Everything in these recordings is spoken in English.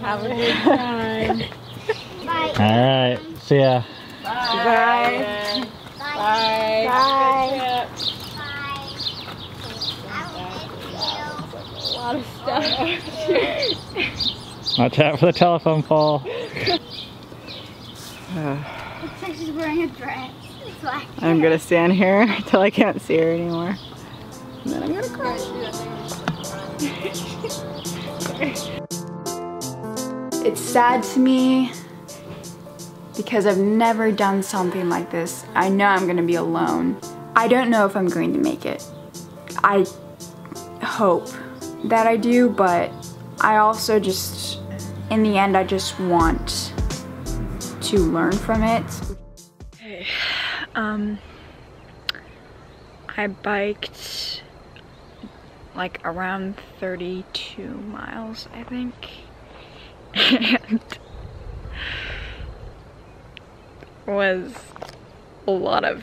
Have a good time. Bye. Alright, see ya. Bye. Bye. Bye. Bye. Bye. I will miss A lot of stuff. Watch out for the telephone pole. Looks like she's wearing a dress. I'm gonna stand here until I can't see her anymore. And then I'm gonna cry. It's sad to me because I've never done something like this. I know I'm gonna be alone. I don't know if I'm going to make it. I hope that I do, but I also just, in the end, I just want to learn from it. Okay, I biked like around 32 miles, I think, and was a lot of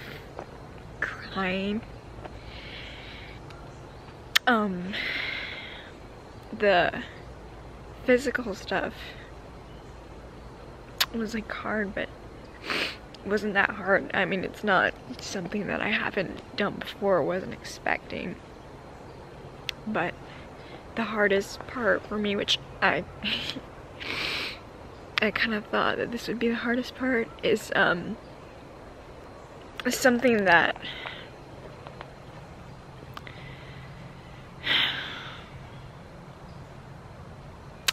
crying. The physical stuff was like hard, but it wasn't that hard. I mean, it's not something that I haven't done before, wasn't expecting. But the hardest part for me, which I kind of thought that this would be the hardest part, is something that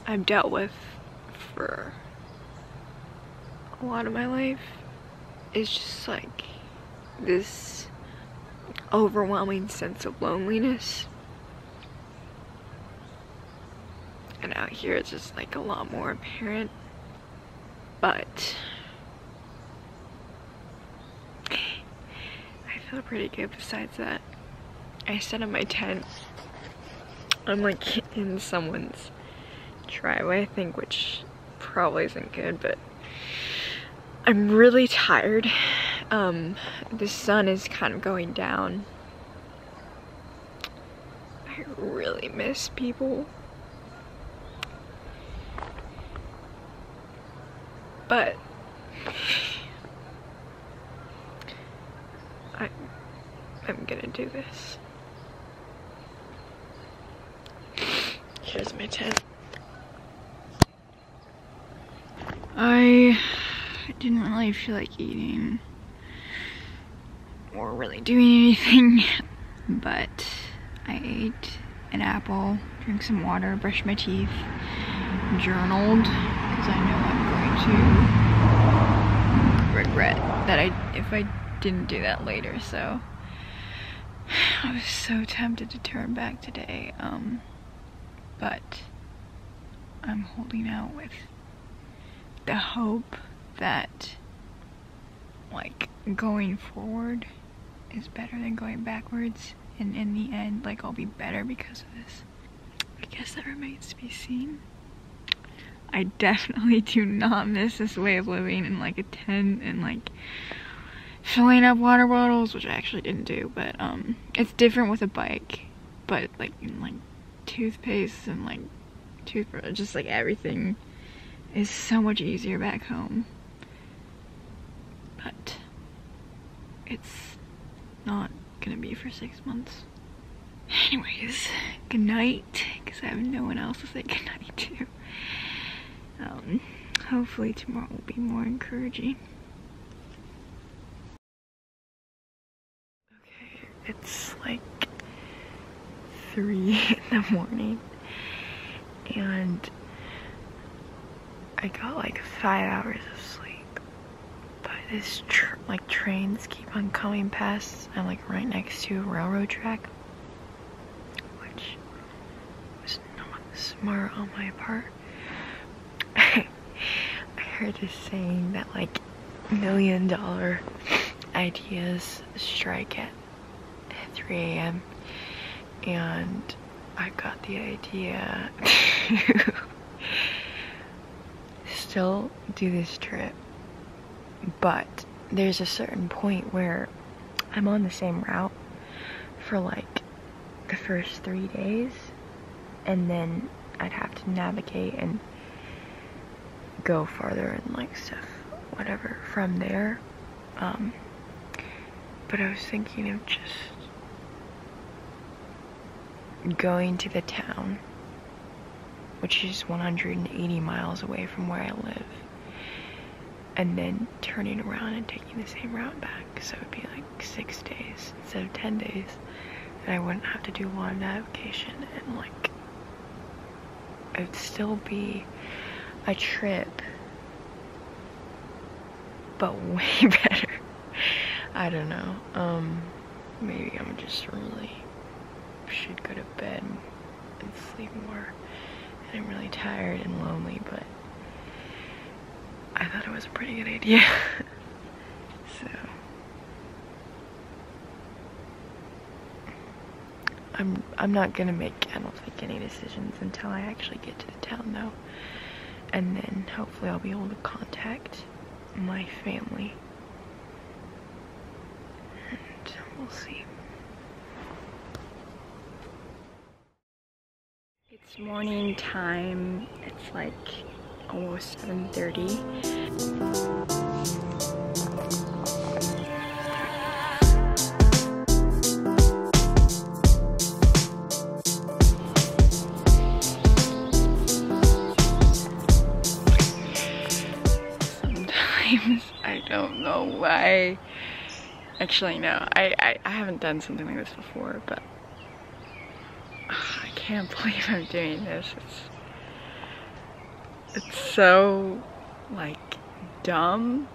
I've dealt with for a lot of my life. Is just like this overwhelming sense of loneliness. And out here it's just like a lot more apparent. But I feel pretty good besides that. I set up my tent. I'm like in someone's driveway, I think, which probably isn't good, but I'm really tired. The sun is kind of going down. I really miss people. But I'm gonna do this. Here's my tent. I didn't really feel like eating or really doing anything, but I ate an apple, drank some water, brushed my teeth, journaled, because I know I'm going to regret that if I didn't do that later. So I was so tempted to turn back today, but I'm holding out with the hope that like going forward is better than going backwards, and in the end, like, I'll be better because of this. I guess that remains to be seen. I definitely do not miss this way of living in like a tent and like filling up water bottles, which I actually didn't do, but it's different with a bike. But like in like toothpaste and like toothbrush, just like everything is so much easier back home. But it's not gonna be for 6 months. Anyways, good night, because I have no one else to say good night to. Hopefully tomorrow will be more encouraging. Okay, it's like 3 in the morning, and I got like 5 hours of sleep, but this like trains keep on coming past. I'm like right next to a railroad track, which was not smart on my part. I heard this saying that like $1 million ideas strike at 3 a.m. and I got the idea to still do this trip, but there's a certain point where I'm on the same route for like the first 3 days, and then I'd have to navigate and go farther and like stuff, whatever, from there. But I was thinking of just going to the town, which is 180 miles away from where I live, and then turning around and taking the same route back. So it would be like 6 days instead of 10 days, and I wouldn't have to do a lot of navigation, and like it'd still be a trip, but way better. I don't know. Maybe I'm just really should go to bed and sleep more, and I'm really tired and lonely, but I thought it was a pretty good idea. So I'm not gonna make, I don't think, any decisions until I actually get to the town though, and then hopefully I'll be able to contact my family, and we'll see. It's morning time. It's like almost 7:30. Sometimes I don't know why. Actually, no, I haven't done something like this before, but I can't believe I'm doing this. It's so like dumb,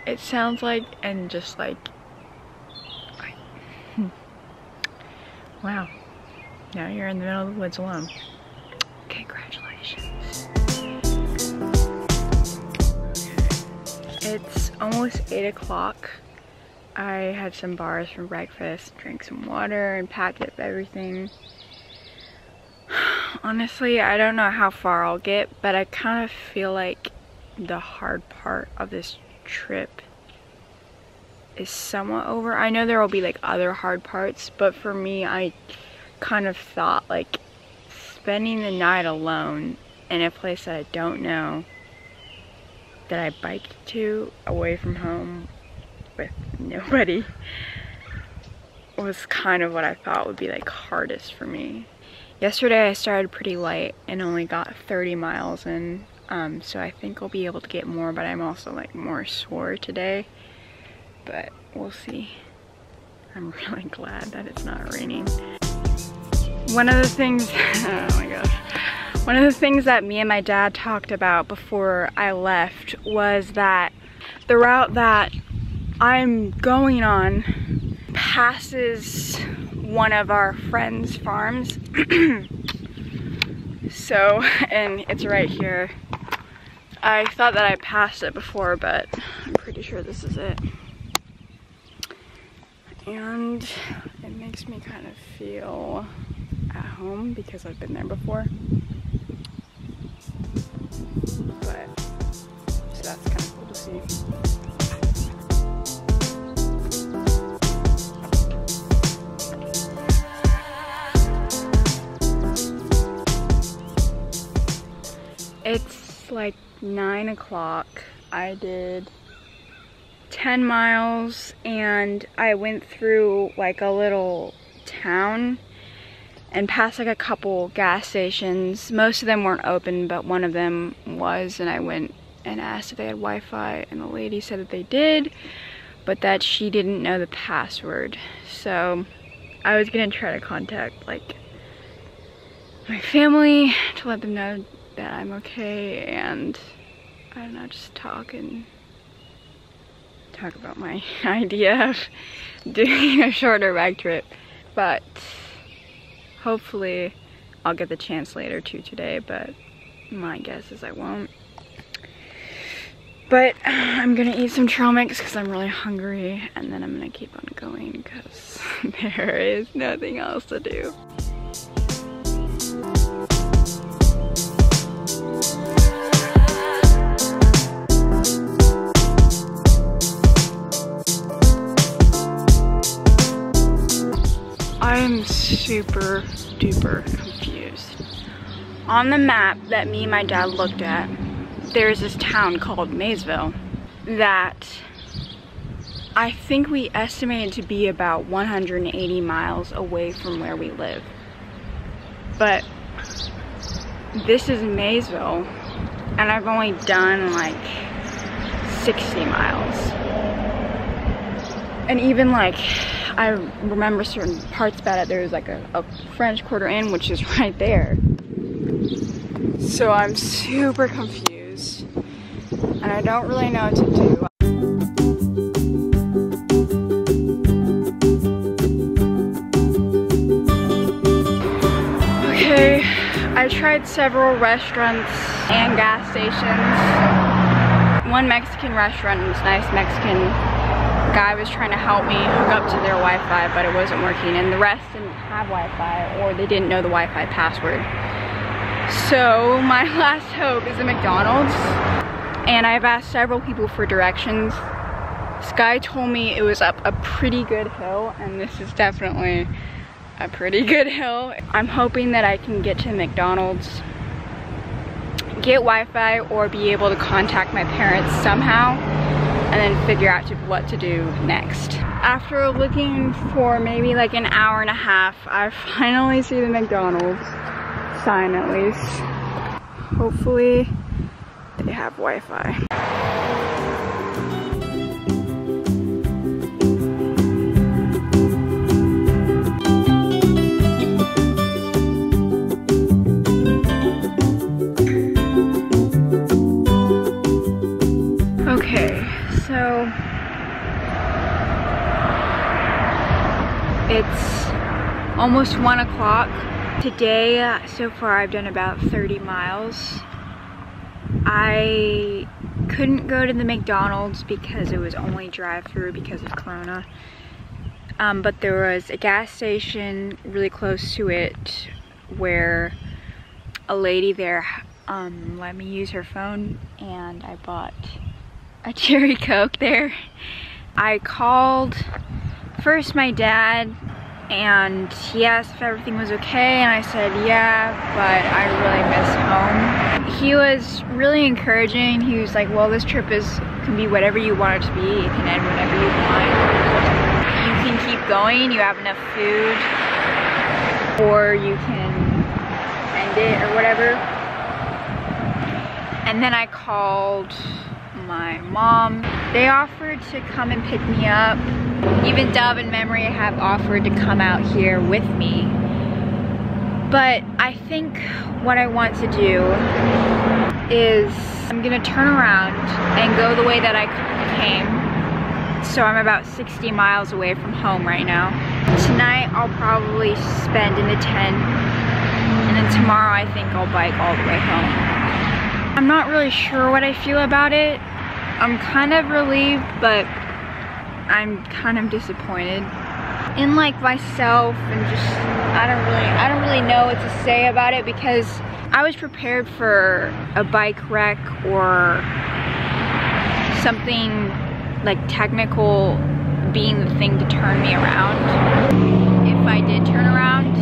it sounds like, and just like wow, now you're in the middle of the woods alone. Congratulations. It's almost 8 o'clock. I had some bars for breakfast, drank some water, and packed up everything. Honestly, I don't know how far I'll get, but I kind of feel like the hard part of this trip is somewhat over. I know there will be like other hard parts, but for me, I kind of thought like spending the night alone in a place that I don't know, that I biked to, away from home with nobody, was kind of what I thought would be like hardest for me. Yesterday I started pretty light and only got 30 miles in, so I think I'll be able to get more, but I'm also like more sore today, but we'll see. I'm really glad that it's not raining. One of the things, oh my gosh, one of the things that me and my dad talked about before I left was that the route that I'm going on passes one of our friends' farms. So, and it's right here. I thought that I passed it before, but I'm pretty sure this is it. And it makes me kind of feel at home because I've been there before. But, so that's kind of cool to see. It's like 9 o'clock. I did 10 miles and I went through like a little town and past like a couple gas stations. Most of them weren't open, but one of them was, and I went and asked if they had Wi-Fi, and the lady said that they did, but that she didn't know the password. So I was gonna try to contact like my family to let them know that I'm okay, and I don't know, just talk about my idea of doing a shorter bike trip. But hopefully I'll get the chance later too today, but my guess is I won't. But I'm gonna eat some trail mix because I'm really hungry, and then I'm gonna keep on going because there is nothing else to do. I'm super duper confused. On the map that me and my dad looked at, there's this town called Maysville that I think we estimated to be about 180 miles away from where we live. But this is Maysville, and I've only done like 60 miles. And even like, I remember certain parts about it. There was like a French Quarter Inn, which is right there. So I'm super confused, and I don't really know what to do. Okay, I tried several restaurants and gas stations. One Mexican restaurant was nice. Mexican guy was trying to help me hook up to their Wi-Fi, but it wasn't working, and the rest didn't have Wi-Fi, or they didn't know the Wi-Fi password. So my last hope is a McDonald's, and I've asked several people for directions. This guy told me it was up a pretty good hill, and this is definitely a pretty good hill. I'm hoping that I can get to McDonald's, get Wi-Fi, or be able to contact my parents somehow, and then figure out what to do next. After looking for maybe like an hour and a half, I finally see the McDonald's sign at least. Hopefully they have Wi-Fi. Okay, so it's almost 1 o'clock. Today, so far I've done about 30 miles. I couldn't go to the McDonald's because it was only drive-through because of Corona. But there was a gas station really close to it where a lady there let me use her phone, and I bought a cherry Coke there. I called first my dad, and he asked if everything was okay, and I said yeah, but I really miss home. He was really encouraging. He was like, well, this trip can be whatever you want it to be. It can end whenever you want. You can keep going, you have enough food, or you can end it or whatever. And then I called my mom. They offered to come and pick me up. Even Dove and Memory have offered to come out here with me. But I think what I want to do is I'm gonna turn around and go the way that I came. So I'm about 60 miles away from home right now. Tonight I'll probably spend in the tent, and then tomorrow I think I'll bike all the way home. I'm not really sure what I feel about it. I'm kind of relieved, but I'm kind of disappointed in like myself, and just I don't really know what to say about it, because I was prepared for a bike wreck or something like technical being the thing to turn me around if I did turn around,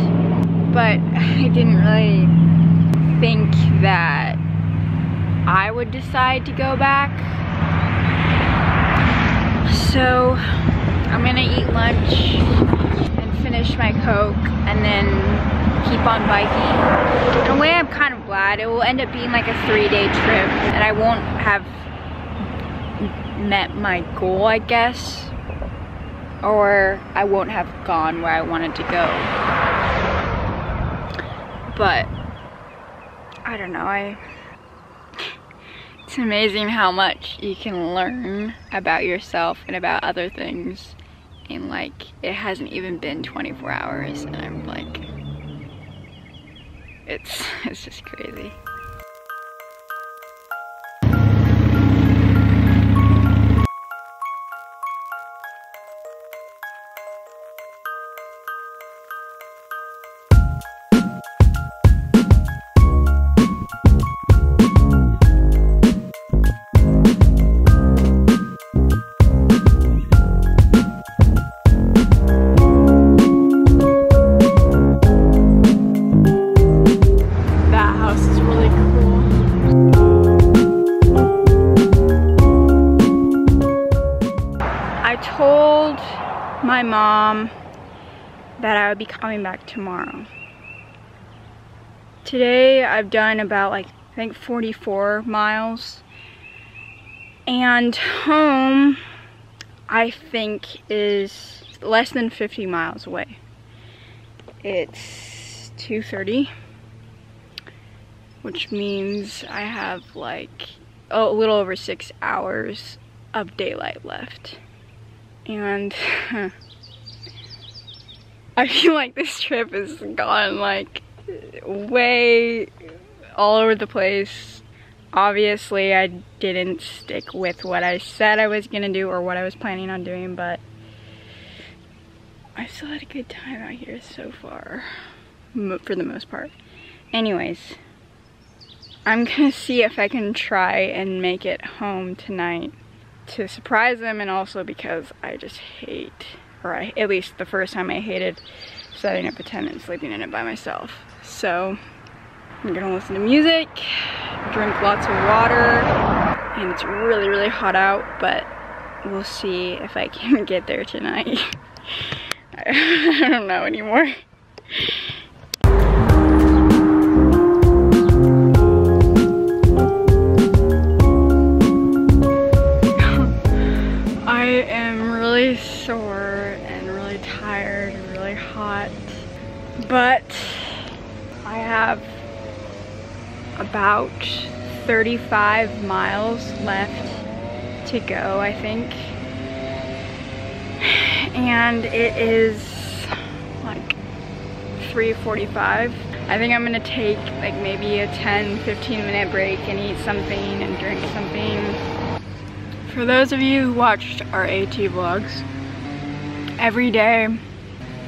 but I didn't really think that I would decide to go back. So I'm gonna eat lunch and finish my Coke and then keep on biking. In a way, I'm kind of glad. It will end up being like a 3-day trip, and I won't have met my goal, I guess, or I won't have gone where I wanted to go. But I don't know, it's amazing how much you can learn about yourself and about other things, and like it hasn't even been 24 hours and I'm like, it's just crazy. Really mom that I would be coming back tomorrow. Today I've done about like, I think 44 miles. And home, I think, is less than 50 miles away. It's 2:30, which means I have like a little over 6 hours of daylight left. And I feel like this trip has gone like way all over the place. Obviously, I didn't stick with what I said I was gonna do or what I was planning on doing, but I still had a good time out here so far, for the most part. Anyways, I'm gonna see if I can try and make it home tonight to surprise them, and also because I just hate, or at least the first time I hated setting up a tent and sleeping in it by myself. So I'm gonna listen to music, drink lots of water, and it's really, really hot out, but we'll see if I can get there tonight. I don't know anymore. I am really sore and really tired and really hot, but I have about 35 miles left to go, I think. And it is like 3:45. I think I'm gonna take like maybe a 10-15 minute break and eat something and drink something. For those of you who watched our AT vlogs, every day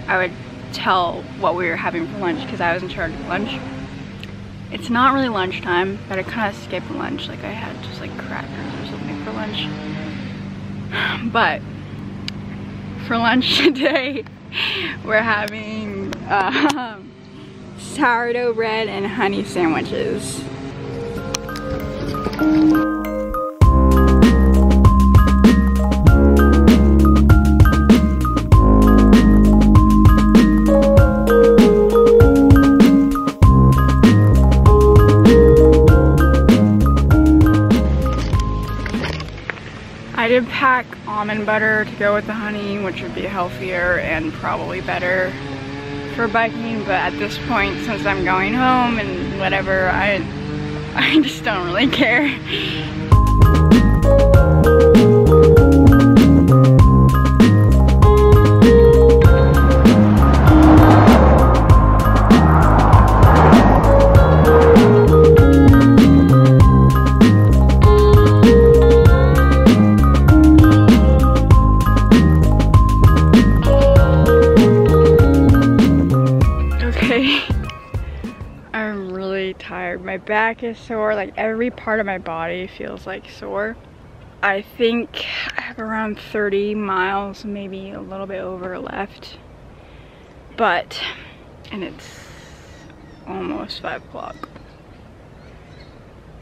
I would tell what we were having for lunch because I was in charge of lunch. It's not really lunchtime, but I kind of skipped lunch. Like I had just like crackers or something for lunch. But for lunch today, we're having sourdough bread and honey sandwiches. I did pack almond butter to go with the honey, which would be healthier and probably better for biking, but at this point, since I'm going home and whatever, I just don't really care. I'm really tired. My back is sore, like every part of my body feels like sore. I think I have around 30 miles, maybe a little bit over left. And it's almost 5 o'clock.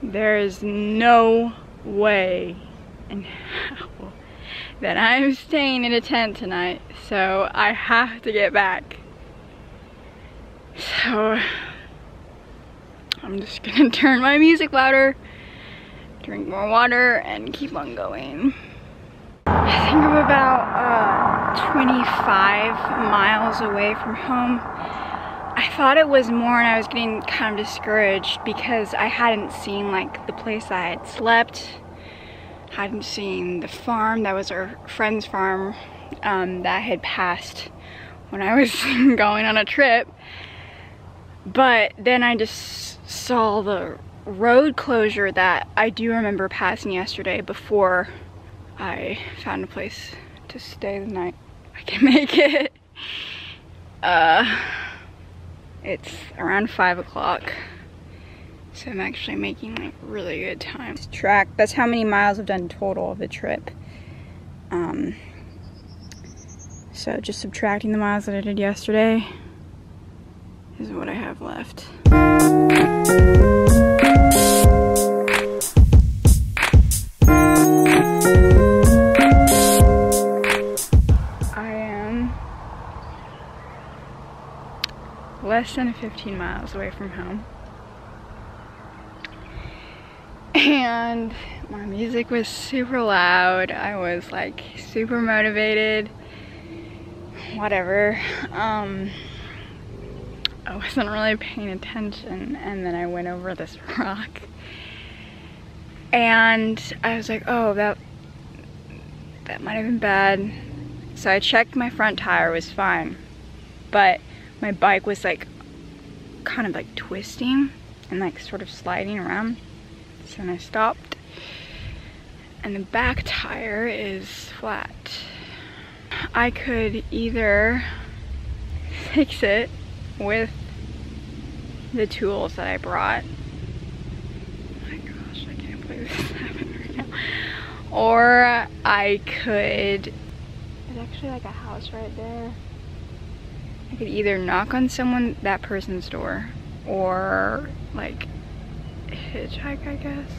There is no way in hell that I'm staying in a tent tonight, so I have to get back. So I'm just gonna turn my music louder, drink more water, and keep on going. I think I'm about 25 miles away from home. I thought it was more, and I was getting kind of discouraged because I hadn't seen like the place I had slept. Hadn't seen the farm that was our friend's farm that I had passed when I was going on a trip. But then I just saw the road closure that I do remember passing yesterday before I found a place to stay the night I can make it. It's around 5 o'clock, so I'm actually making like really good time. That's how many miles I've done total of the trip. So just subtracting the miles that I did yesterday is what I have left. I am 15 miles away from home. And my music was super loud. I was like super motivated. Whatever. I wasn't really paying attention, and then I went over this rock. And I was like, oh, that might have been bad. So I checked my front tire, was fine. But my bike was like kind of like twisting and like sort of sliding around. So then I stopped, and the back tire is flat. I could either fix it with the tools that I brought. Oh my gosh, I can't believe this is happening right now. Or I could, there's actually like a house right there. I could either knock on that person's door, or like hitchhike, I guess.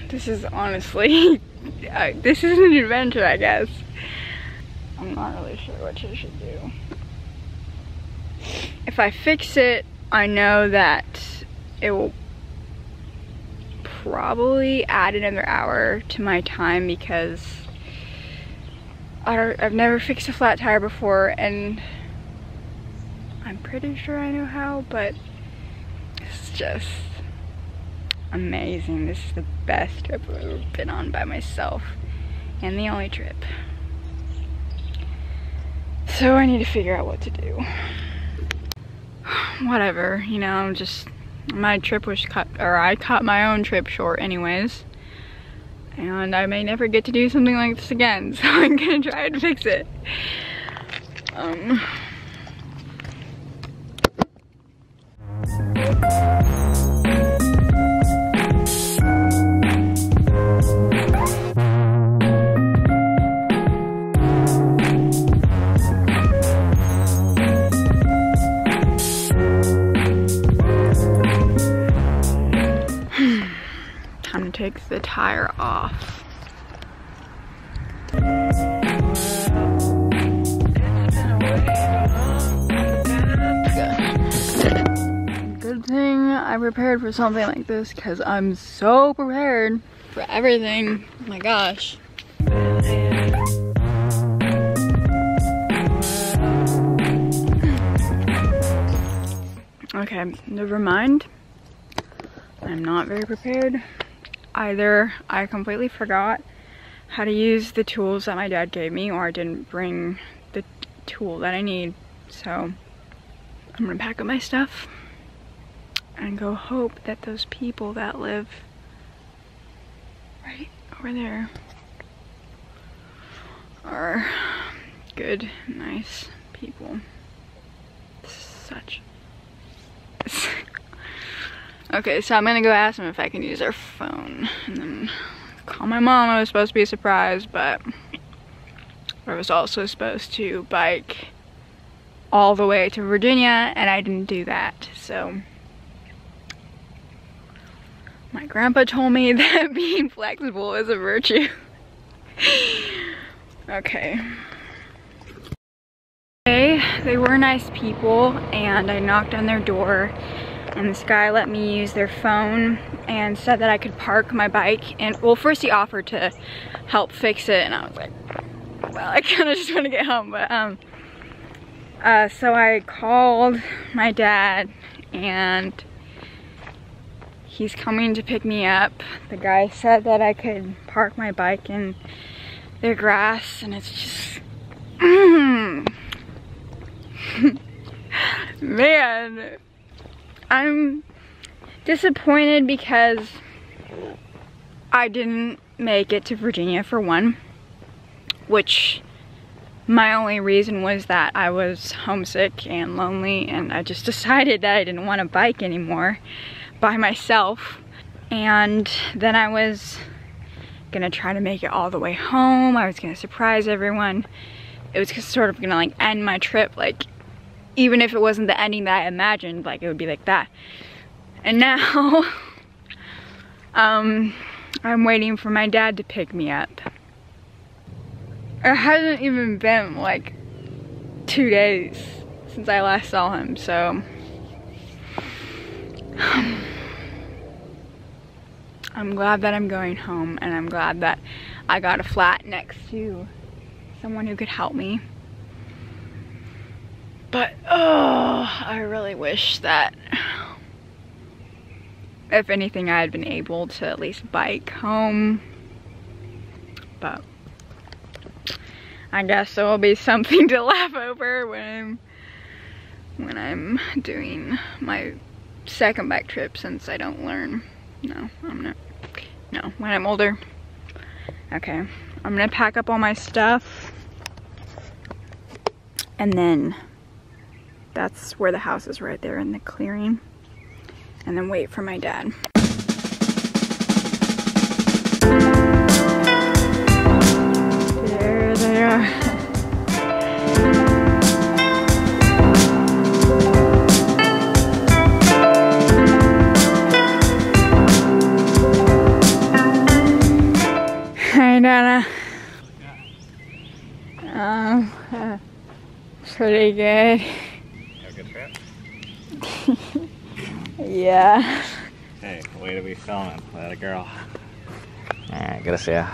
This is honestly, this is an adventure, I guess. I'm not really sure what you should do. If I fix it, I know that it will probably add another hour to my time, because I've never fixed a flat tire before, and I'm pretty sure I know how, but it's just amazing. This is the best trip I've ever been on by myself, and the only trip. So I need to figure out what to do. Whatever, you know, just my trip was cut, or I cut my own trip short anyways. And I may never get to do something like this again, so I'm gonna try to fix it. Time to take the tire off. Good thing I prepared for something like this, because I'm so prepared for everything. Oh my gosh. Okay, never mind. I'm not very prepared. Either I completely forgot how to use the tools that my dad gave me, or I didn't bring the tool that I need. So I'm gonna pack up my stuff and go hope that those people that live right over there are good, nice people. Such. Okay, so I'm gonna go ask them if I can use their phone, and then call my mom. I was supposed to be a surprise, but I was also supposed to bike all the way to Virginia, and I didn't do that. So my grandpa told me that being flexible is a virtue. Okay. They were nice people, and I knocked on their door, and this guy let me use their phone and said that I could park my bike. And well, first he offered to help fix it, and I was like, well, I kind of just want to get home. But so I called my dad, and he's coming to pick me up. The guy said that I could park my bike in their grass, and it's just man, I'm disappointed because I didn't make it to Virginia, for one, which my only reason was that I was homesick and lonely, and I just decided that I didn't want to bike anymore by myself. And then I was gonna try to make it all the way home. I was gonna surprise everyone. It was just sort of gonna like end my trip, like even if it wasn't the ending that I imagined, like it would be like that. And now I'm waiting for my dad to pick me up. It hasn't even been like 2 days since I last saw him, so I'm glad that I'm going home, and I'm glad that I got a flat next to someone who could help me. But oh, I really wish that if anything I had been able to at least bike home, but I guess there will be something to laugh over when I'm doing my second bike trip, since I don't learn. No, when I'm older. Okay, I'm gonna pack up all my stuff, and then that's where the house is, right there in the clearing, and then wait for my dad. There they are. Hi, Donna. Pretty good. Have a good trip? Yeah. Hey, way to be filming. That a girl. Alright, good to see ya.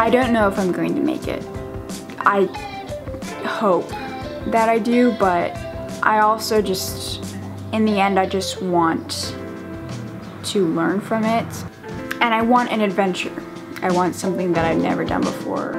I don't know if I'm going to make it. I hope that I do, but I also just, in the end, I just want to learn from it. And I want an adventure. I want something that I've never done before.